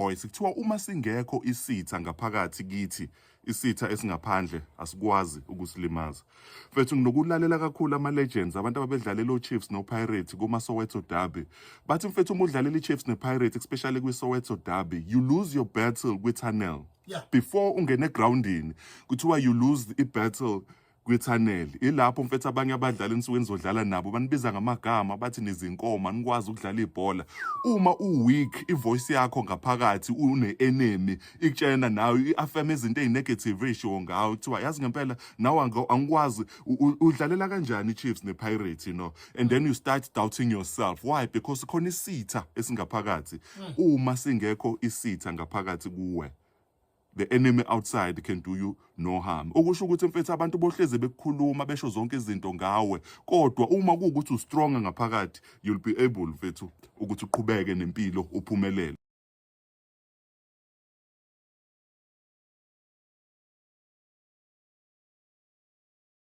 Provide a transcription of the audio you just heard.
voice kuthiwa uma singekho isitha ngaphakathi kithi, isitha esingaphandle asikwazi ukusilimaza. Mfethu nginokulalela kakhulu ama-legends, abantu ababedlalela o-Chiefs no-Pirates kuma-Soweto Derby. Bathi mfethu uma udlalela i-Chiefs ne-Pirates, especially kwi-Soweto Derby, you lose your battle kwi-tunnel. Yeah. Before ungene groundini, kuthiwa you lose i-battle kwi-tunnel. Ilapho mfethu abanye abadlali enisuke nizodlala nabo banibiza ngamagama bathi nizinkoma nikwazi ukudlala ibhola. Uma u-weak, ivoice yakho ngaphakathi une-enemy ikutshena nawe i-affirm izinto eyi-negative ratio ngawe kuthiwa yazi ngempela nawe angikwazi udlalela kanjani i-Chiefs ne-Pirates, you know, and then you start doubting yourself. Why? Because khona isitha esingaphakathi. Uma singekho isitha ngaphakathi kuwe, the enemy outside can do you no harm. Okusho ukuthi mfethu abantu bohleze bekukhuluma besho zonke izinto ngawe, kodwa uma kuwukuthi ustrong ngaphakathi, you'll be able mfethu ukuthi uqhubeke nempilo uphumelele.